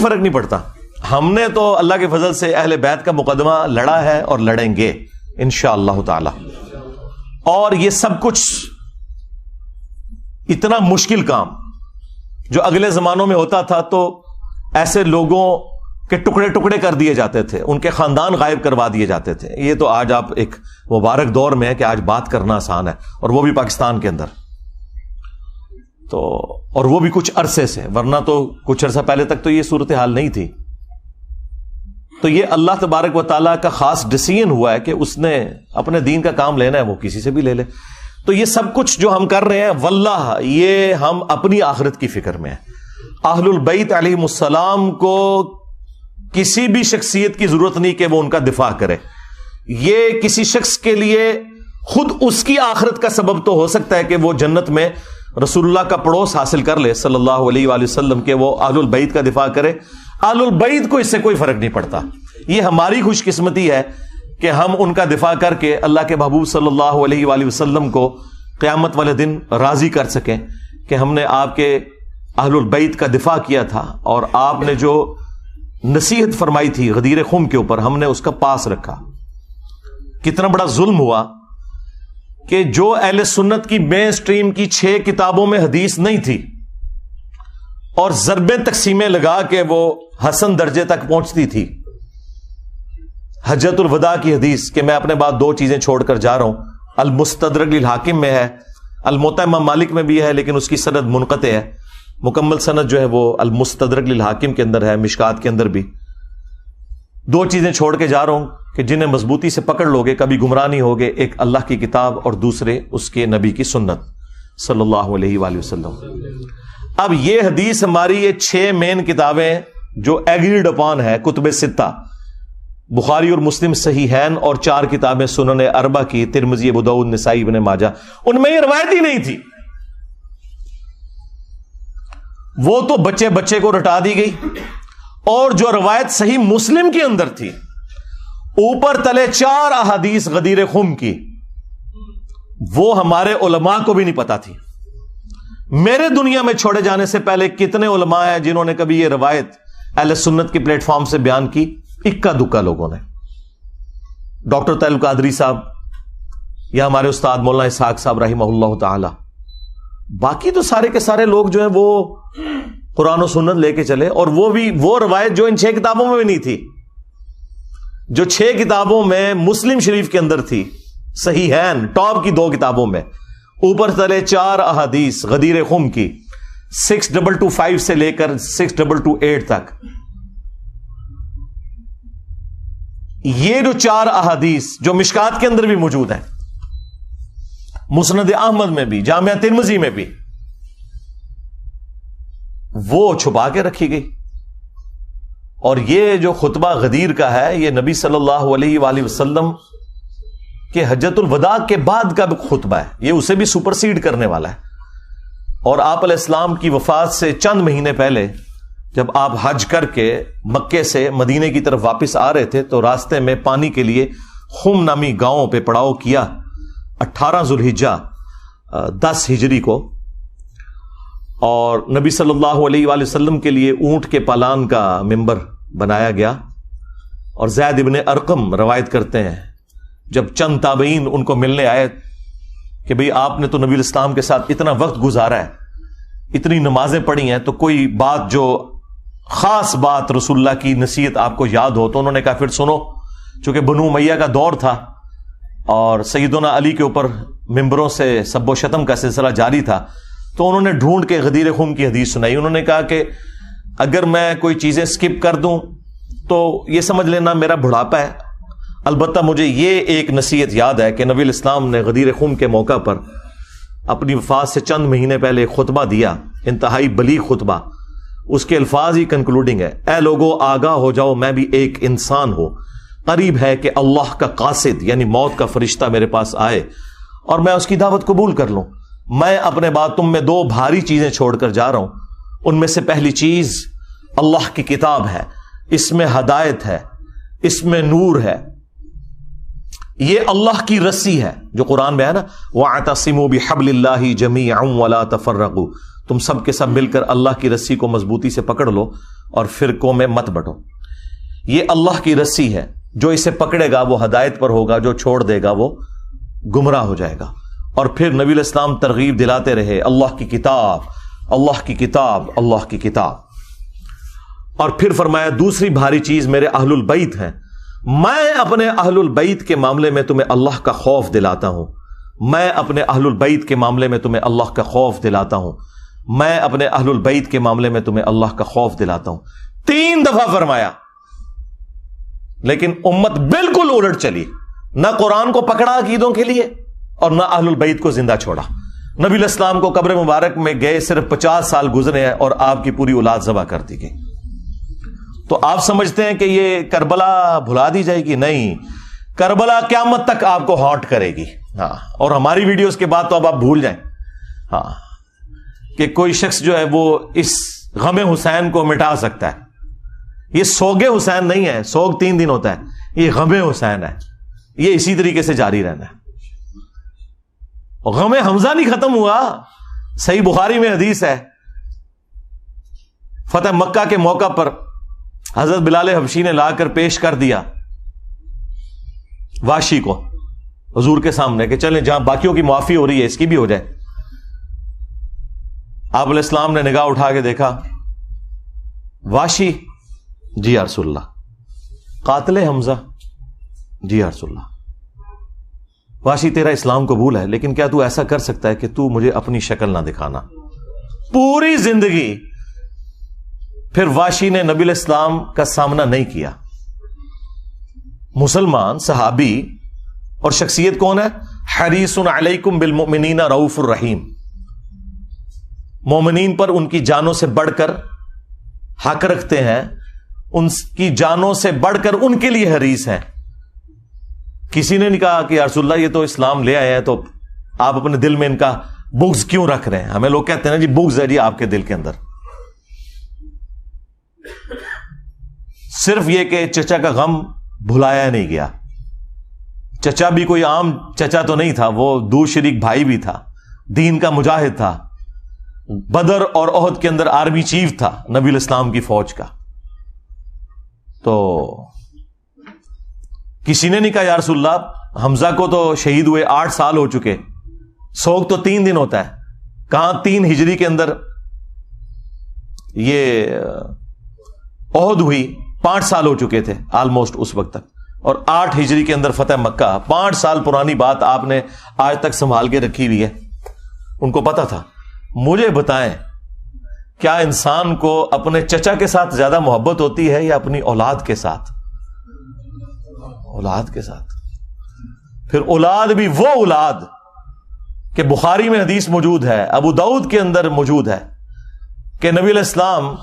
فرق نہیں پڑتا. ہم نے تو اللہ کے فضل سے اہل بیت کا مقدمہ لڑا ہے اور لڑیں گے انشاءاللہ تعالی. اور یہ سب کچھ اتنا مشکل کام جو اگلے زمانوں میں ہوتا تھا تو ایسے لوگوں کے ٹکڑے ٹکڑے کر دیے جاتے تھے, ان کے خاندان غائب کروا دیے جاتے تھے. یہ تو آج آپ ایک مبارک دور میں ہے کہ آج بات کرنا آسان ہے, اور وہ بھی پاکستان کے اندر. تو اور وہ بھی کچھ عرصے سے, ورنہ تو کچھ عرصہ پہلے تک تو یہ صورتحال نہیں تھی. تو یہ اللہ تبارک و تعالیٰ کا خاص ڈیسیژن ہوا ہے کہ اس نے اپنے دین کا کام لینا ہے, وہ کسی سے بھی لے لے. تو یہ سب کچھ جو ہم کر رہے ہیں واللہ یہ ہم اپنی آخرت کی فکر میں ہیں. اہل البیت علیہم السلام کو کسی بھی شخصیت کی ضرورت نہیں کہ وہ ان کا دفاع کرے. یہ کسی شخص کے لیے خود اس کی آخرت کا سبب تو ہو سکتا ہے کہ وہ جنت میں رسول اللہ کا پڑوس حاصل کر لے صلی اللہ علیہ وآلہ وسلم, کے وہ اہل البیت کا دفاع کرے. اہل البیت کو اس سے کوئی فرق نہیں پڑتا. یہ ہماری خوش قسمتی ہے کہ ہم ان کا دفاع کر کے اللہ کے محبوب صلی اللہ علیہ وآلہ وسلم کو قیامت والے دن راضی کر سکیں کہ ہم نے آپ کے اہل البیت کا دفاع کیا تھا, اور آپ نے جو نصیحت فرمائی تھی غدیر خم کے اوپر ہم نے اس کا پاس رکھا. کتنا بڑا ظلم ہوا کہ جو اہل سنت کی مین سٹریم کی 6 کتابوں میں حدیث نہیں تھی, اور ضربیں تقسیمیں لگا کے وہ حسن درجے تک پہنچتی تھی. حجۃ الوداع کی حدیث کہ میں اپنے بعد 2 چیزیں چھوڑ کر جا رہا ہوں, المستدرک للحاکم میں ہے, الموطا امام مالک میں بھی ہے لیکن اس کی سند منقطع ہے. مکمل سند جو ہے وہ المستدرک للحاکم کے اندر ہے, مشکات کے اندر بھی. 2 چیزیں چھوڑ کے جا رہا ہوں کہ جنہیں مضبوطی سے پکڑ لوگے کبھی گمراہ نہیں ہوگے. ایک اللہ کی کتاب اور دوسرے اس کے نبی کی سنت صلی اللہ علیہ وآلہ وسلم. اب یہ حدیث ہماری یہ 6 مین کتابیں جو ایگریڈ اپان ہے, کتب 6 بخاری اور مسلم صحیحین, اور 4 کتابیں سنن اربع کی ترمذی ابو داؤد نسائی ابن ماجہ, ان میں یہ روایت ہی نہیں تھی. وہ تو بچے بچے کو رٹا دی گئی. اور جو روایت صحیح مسلم کے اندر تھی اوپر تلے 4 احادیث غدیر خم کی, وہ ہمارے علماء کو بھی نہیں پتا تھی. میرے دنیا میں چھوڑے جانے سے پہلے کتنے علماء ہیں جنہوں نے کبھی یہ روایت اہل سنت کے پلیٹ فارم سے بیان کی؟ اکا دکا لوگوں نے. ڈاکٹر طاہر القادری صاحب یا ہمارے استاد مولانا اسحاق صاحب رحمہ اللہ تعالی. باقی تو سارے کے سارے لوگ جو ہیں وہ قرآن و سنت لے کے چلے, اور وہ بھی وہ روایت جو ان 6 کتابوں میں بھی نہیں تھی, جو 6 کتابوں میں مسلم شریف کے اندر تھی, صحیحین ٹاپ کی 2 کتابوں میں, اوپر تلے 4 احادیث غدیر خم کی 6225 سے لے کر 6228 تک. یہ جو 4 احادیث جو مشکات کے اندر بھی موجود ہیں, مسند احمد میں بھی, جامعہ ترمذی میں بھی, وہ چھپا کے رکھی گئی. اور یہ جو خطبہ غدیر کا ہے یہ نبی صلی اللہ علیہ وآلہ وسلم کہ حجۃ الوداع کے بعد کا خطبہ ہے, یہ اسے بھی سپرسیڈ کرنے والا ہے. اور آپ علیہ السلام کی وفات سے چند مہینے پہلے جب آپ حج کر کے مکے سے مدینے کی طرف واپس آ رہے تھے تو راستے میں پانی کے لیے خم نامی گاؤں پہ پڑاؤ کیا 18 ذوالحجہ 10 ہجری کو. اور نبی صلی اللہ علیہ وآلہ وسلم کے لیے اونٹ کے پالان کا ممبر بنایا گیا. اور زید ابن ارقم روایت کرتے ہیں جب چند تابعین ان کو ملنے آئے کہ بھئی آپ نے تو نبی الاسلام کے ساتھ اتنا وقت گزارا ہے, اتنی نمازیں پڑھی ہیں, تو کوئی بات جو خاص بات رسول اللہ کی نصیحت آپ کو یاد ہو. تو انہوں نے کہا پھر سنو, چونکہ بنو امیہ کا دور تھا اور سیدنا علی کے اوپر ممبروں سے سب و شتم کا سلسلہ جاری تھا, تو انہوں نے ڈھونڈ کے غدیر خم کی حدیث سنائی. انہوں نے کہا کہ اگر میں کوئی چیزیں سکپ کر دوں تو یہ سمجھ لینا میرا بڑھاپا ہے, البتہ مجھے یہ ایک نصیحت یاد ہے کہ نبی الاسلام نے غدیر خم کے موقع پر اپنی وفات سے چند مہینے پہلے ایک خطبہ دیا, انتہائی بلیغ خطبہ. اس کے الفاظ ہی کنکلوڈنگ ہے, اے لوگو آگاہ ہو جاؤ میں بھی ایک انسان ہوں, قریب ہے کہ اللہ کا قاصد یعنی موت کا فرشتہ میرے پاس آئے اور میں اس کی دعوت قبول کر لوں. میں اپنے بعد تم میں 2 بھاری چیزیں چھوڑ کر جا رہا ہوں. ان میں سے پہلی چیز اللہ کی کتاب ہے, اس میں ہدایت ہے, اس میں نور ہے. یہ اللہ کی رسی ہے جو قرآن میں ہے نا, وَاعْتَصِمُوا بِحَبْلِ اللَّهِ جَمِيعًا وَلَا تَفَرَّقُوا, تم سب کے سب مل کر اللہ کی رسی کو مضبوطی سے پکڑ لو اور فرقوں میں مت بٹو. یہ اللہ کی رسی ہے، جو اسے پکڑے گا وہ ہدایت پر ہوگا، جو چھوڑ دے گا وہ گمراہ ہو جائے گا. اور پھر نبی علیہ السلام ترغیب دلاتے رہے، اللہ کی کتاب، اللہ کی کتاب، اللہ کی کتاب. اور پھر فرمایا دوسری بھاری چیز میرے اہل البیت ہیں، میں اپنے اہل البیت کے معاملے میں تمہیں اللہ کا خوف دلاتا ہوں، میں اپنے اہل البیت کے معاملے میں تمہیں اللہ کا خوف دلاتا ہوں، میں اپنے اہل البیت کے معاملے میں تمہیں اللہ کا خوف دلاتا ہوں. 3 دفعہ فرمایا. لیکن امت بالکل الٹ چلی، نہ قرآن کو پکڑا عقیدوں کے لیے اور نہ اہل البیت کو زندہ چھوڑا. نبی علیہ السلام کو قبر مبارک میں گئے صرف 50 سال گزرے ہیں اور آپ کی پوری اولاد ذبح کر دی گئی. تو آپ سمجھتے ہیں کہ یہ کربلا بھلا دی جائے گی؟ نہیں، کربلا قیامت تک آپ کو ہانٹ کرے گی. ہاں، اور ہماری ویڈیوز کے بعد تو اب آپ بھول جائیں ہاں کہ کوئی شخص جو ہے وہ اس غم حسین کو مٹا سکتا ہے. یہ سوگ حسین نہیں ہے، سوگ 3 دن ہوتا ہے، یہ غم حسین ہے. یہ اسی طریقے سے جاری رہنا ہے. غم حمزہ نہیں ختم ہوا. صحیح بخاری میں حدیث ہے، فتح مکہ کے موقع پر حضرت بلال حبشی نے لا کر پیش کر دیا واشی کو حضور کے سامنے کہ چلیں جہاں باقیوں کی معافی ہو رہی ہے اس کی بھی ہو جائے. آپ علیہ السلام نے نگاہ اٹھا کے دیکھا، واشی، جی یا رسول اللہ. قاتل حمزہ، جی یا رسول اللہ. واشی تیرا اسلام قبول ہے، لیکن کیا تو ایسا کر سکتا ہے کہ تو مجھے اپنی شکل نہ دکھانا؟ پوری زندگی پھر واشی نے نبی علیہ السلام کا سامنا نہیں کیا. مسلمان صحابی اور شخصیت کون ہے؟ حریص علیکم بالمؤمنین رؤوف الرحیم. مومنین پر ان کی جانوں سے بڑھ کر حق رکھتے ہیں، ان کی جانوں سے بڑھ کر ان کے لیے حریص ہیں. کسی نے نہیں کہا کہ یا رسول اللہ یہ تو اسلام لے آئے ہیں تو آپ اپنے دل میں ان کا بغض کیوں رکھ رہے ہیں؟ ہمیں لوگ کہتے ہیں نا جی بغض ہے جی آپ کے دل کے اندر. صرف یہ کہ چچا کا غم بھلایا نہیں گیا. چچا بھی کوئی عام چچا تو نہیں تھا، وہ دور شریک بھائی بھی تھا، دین کا مجاہد تھا، بدر اور احد کے اندر آرمی چیف تھا نبی علیہ السلام کی فوج کا. تو کسی نے نہیں کہا یا رسول اللہ حمزہ کو تو شہید ہوئے 8 سال ہو چکے، سوگ تو 3 دن ہوتا ہے. کہاں 3 ہجری کے اندر یہ احد ہوئی، 5 سال ہو چکے تھے آلموسٹ اس وقت تک، اور 8 ہجری کے اندر فتح مکہ. 5 سال پرانی بات آپ نے آج تک سنبھال کے رکھی ہوئی ہے. ان کو پتا تھا. مجھے بتائیں کیا انسان کو اپنے چچا کے ساتھ زیادہ محبت ہوتی ہے یا اپنی اولاد کے ساتھ؟ اولاد کے ساتھ. پھر اولاد بھی وہ اولاد کہ بخاری میں حدیث موجود ہے، ابو داؤد کے اندر موجود ہے کہ نبی علیہ السلام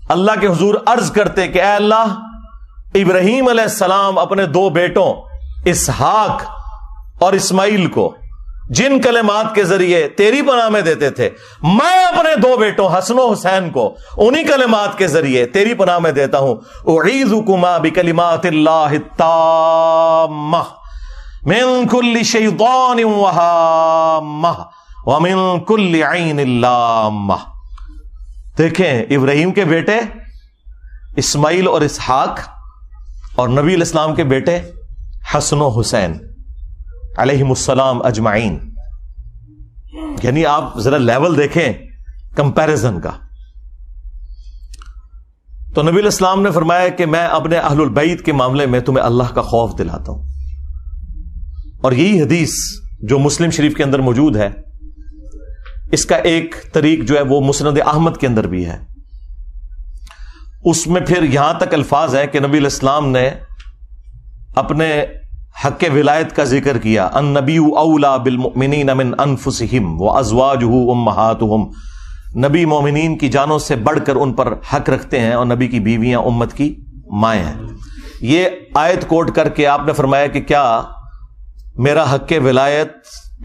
اللہ کے حضور عرض کرتے کہ اے اللہ، ابراہیم علیہ السلام اپنے 2 بیٹوں اسحاق اور اسماعیل کو جن کلمات کے ذریعے تیری پناہ میں دیتے تھے، میں اپنے 2 بیٹوں حسن و حسین کو انہی کلمات کے ذریعے تیری پناہ میں دیتا ہوں. اعیذکما بکلمات اللہ التامہ من کل شیطان وہامہ ومن کل عین لامہ. دیکھیں ابراہیم کے بیٹے اسماعیل اور اسحاق اور نبی علیہ السلام کے بیٹے حسن و حسین علیہم السلام اجمعین. یعنی آپ ذرا لیول دیکھیں کمپیرزن کا. تو نبی علیہ السلام نے فرمایا کہ میں اپنے اہل البیت کے معاملے میں تمہیں اللہ کا خوف دلاتا ہوں. اور یہی حدیث جو مسلم شریف کے اندر موجود ہے، اس کا ایک طریق جو ہے وہ مسند احمد کے اندر بھی ہے. اس میں پھر یہاں تک الفاظ ہے کہ نبی علیہ السلام نے اپنے حق ولایت کا ذکر کیا. النبی اولا بالمؤمنین من انفسہم وازواجہ امہاتہم. نبی مومنین کی جانوں سے بڑھ کر ان پر حق رکھتے ہیں اور نبی کی بیویاں امت کی مائیں ہیں. یہ آیت کوٹ کر کے آپ نے فرمایا کہ کیا میرا حق ولایت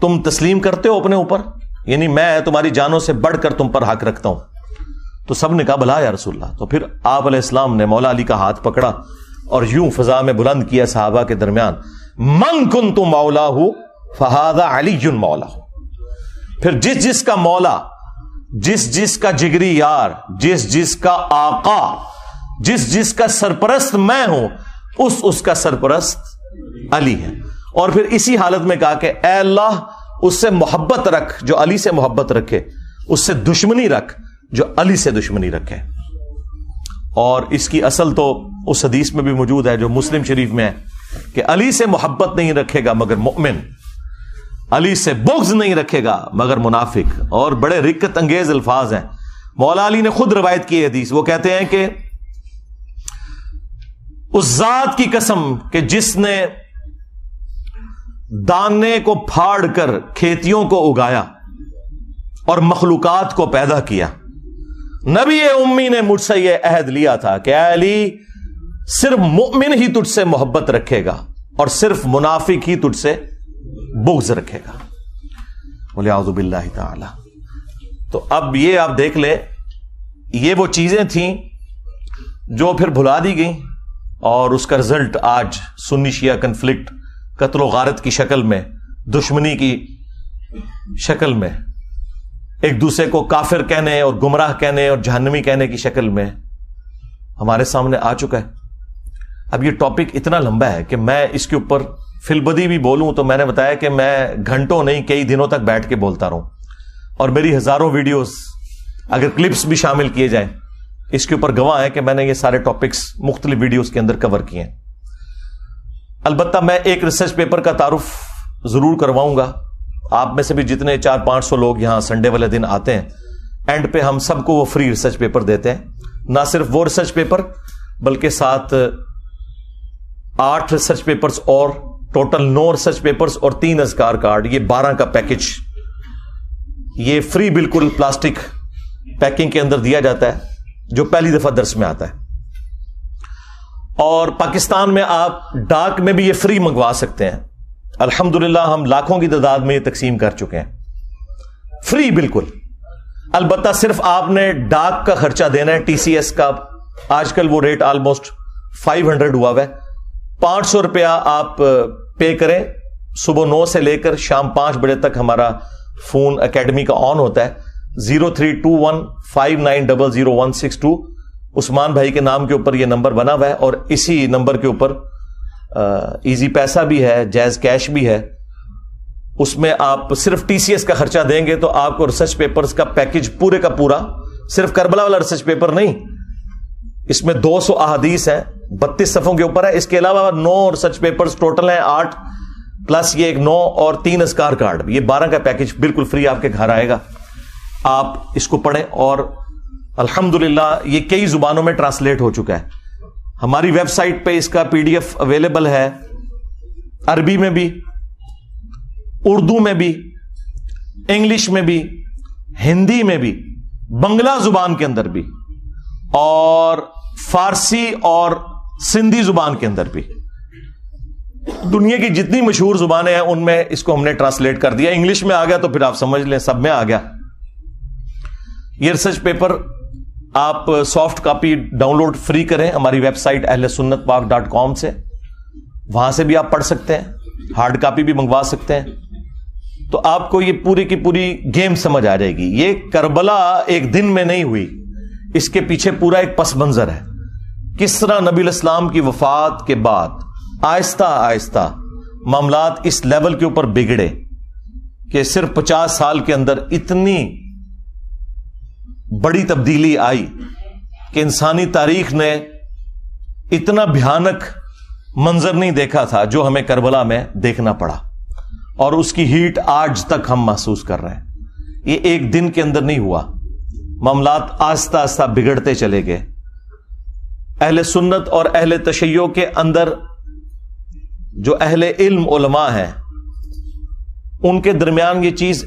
تم تسلیم کرتے ہو اپنے اوپر؟ یعنی میں تمہاری جانوں سے بڑھ کر تم پر حق رکھتا ہوں. تو سب نے کہا بلا یا رسول اللہ. تو پھر آپ علیہ السلام نے مولا علی کا ہاتھ پکڑا اور یوں فضا میں بلند کیا صحابہ کے درمیان، من کنت مولاہ فہذا علی مولاہ. پھر جس جس کا مولا جس جس کا جگری یار، جس جس کا آقا، جس جس کا سرپرست میں ہوں، اس کا سرپرست علی ہے. اور پھر اسی حالت میں کہا کہ اے اللہ اس سے محبت رکھ جو علی سے محبت رکھے، اس سے دشمنی رکھ جو علی سے دشمنی رکھے. اور اس کی اصل تو اس حدیث میں بھی موجود ہے جو مسلم شریف میں ہے کہ علی سے محبت نہیں رکھے گا مگر مومن، علی سے بغض نہیں رکھے گا مگر منافق. اور بڑے رقت انگیز الفاظ ہیں. مولا علی نے خود روایت کی حدیث، وہ کہتے ہیں کہ اس ذات کی قسم کہ جس نے دانے کو پھاڑ کر کھیتیوں کو اگایا اور مخلوقات کو پیدا کیا، نبی امی نے مجھ سے یہ عہد لیا تھا کہ اے علی صرف مومن ہی تجھ سے محبت رکھے گا اور صرف منافق ہی تجھ سے بغض رکھے گا. وَلِعَوْذُ بِاللَّهِ تَعَالَى. تو اب یہ آپ دیکھ لیں، یہ وہ چیزیں تھیں جو پھر بھلا دی گئیں اور اس کا رزلٹ آج سنی شیعہ کنفلکٹ، قتل و غارت کی شکل میں، دشمنی کی شکل میں، ایک دوسرے کو کافر کہنے اور گمراہ کہنے اور جہنمی کہنے کی شکل میں ہمارے سامنے آ چکا ہے. اب یہ ٹاپک اتنا لمبا ہے کہ میں اس کے اوپر فی البدی بھی بولوں تو میں نے بتایا کہ میں گھنٹوں نہیں کئی دنوں تک بیٹھ کے بولتا رہوں، اور میری ہزاروں ویڈیوز اگر کلپس بھی شامل کیے جائیں اس کے اوپر گواہ ہے کہ میں نے یہ سارے ٹاپکس مختلف ویڈیوز کے اندر کور کیے ہیں. البتہ میں ایک ریسرچ پیپر کا تعارف ضرور کرواؤں گا. آپ میں سے بھی جتنے 400-500 لوگ یہاں سنڈے والے دن آتے ہیں، اینڈ پہ ہم سب کو وہ فری ریسرچ پیپر دیتے ہیں. نہ صرف وہ ریسرچ پیپر بلکہ ساتھ 8 ریسرچ پیپرز اور ٹوٹل 9 ریسرچ پیپرز اور 3 اذکار کارڈ، یہ 12 کا پیکج یہ فری بالکل پلاسٹک پیکنگ کے اندر دیا جاتا ہے جو پہلی دفعہ درس میں آتا ہے. اور پاکستان میں آپ ڈاک میں بھی یہ فری منگوا سکتے ہیں. الحمدللہ ہم لاکھوں کی تعداد میں یہ تقسیم کر چکے ہیں، فری بالکل. البتہ صرف آپ نے ڈاک کا خرچہ دینا ہے. ٹی سی ایس کا آج کل وہ ریٹ آلموسٹ 500 ہوا ہے. 500 روپیہ آپ پے کریں. صبح 9 سے لے کر شام 5 بجے تک ہمارا فون اکیڈمی کا آن ہوتا ہے. 032159000162 عثمان بھائی کے نام کے اوپر یہ نمبر بنا ہوا ہے، اور اسی نمبر کے اوپر ایزی پیسہ بھی ہے، جائز کیش بھی ہے. اس میں آپ صرف ٹی سی ایس کا خرچہ دیں گے تو آپ کو ریسرچ پیپرز کا پیکج پورے کا پورا، صرف کربلا والا ریسرچ پیپر نہیں، اس میں 200 احادیث ہیں، 32 صفحوں کے اوپر ہے. اس کے علاوہ 9 ریسرچ پیپرز ٹوٹل ہیں 8 پلس یہ ایک 9 اور 3 اذکار کارڈ، یہ 12 کا پیکج بالکل فری آپ کے گھر آئے گا. آپ اس کو پڑھیں. اور الحمدللہ یہ کئی زبانوں میں ٹرانسلیٹ ہو چکا ہے. ہماری ویب سائٹ پہ اس کا PDF اویلیبل ہے، عربی میں بھی، اردو میں بھی، انگلش میں بھی، ہندی میں بھی، بنگلہ زبان کے اندر بھی، اور فارسی اور سندھی زبان کے اندر بھی. دنیا کی جتنی مشہور زبانیں ہیں ان میں اس کو ہم نے ٹرانسلیٹ کر دیا. انگلش میں آ گیا تو پھر آپ سمجھ لیں سب میں آ گیا. یہ ریسرچ پیپر آپ سافٹ کاپی ڈاؤن لوڈ فری کریں ہماری ویب سائٹ اہلسنتپاک.com سے، وہاں سے بھی آپ پڑھ سکتے ہیں، ہارڈ کاپی بھی منگوا سکتے ہیں. تو آپ کو یہ پوری کی پوری گیم سمجھ آ جائے گی. یہ کربلا ایک دن میں نہیں ہوئی، اس کے پیچھے پورا ایک پس منظر ہے. کس طرح نبی الاسلام کی وفات کے بعد آہستہ آہستہ معاملات اس لیول کے اوپر بگڑے کہ صرف 50 سال کے اندر اتنی بڑی تبدیلی آئی کہ انسانی تاریخ نے اتنا بھیانک منظر نہیں دیکھا تھا جو ہمیں کربلا میں دیکھنا پڑا. اور اس کی ہیٹ آج تک ہم محسوس کر رہے ہیں. یہ ایک دن کے اندر نہیں ہوا، معاملات آہستہ آہستہ بگڑتے چلے گئے. اہل سنت اور اہل تشیع کے اندر جو اہل علم علماء ہیں ان کے درمیان یہ چیز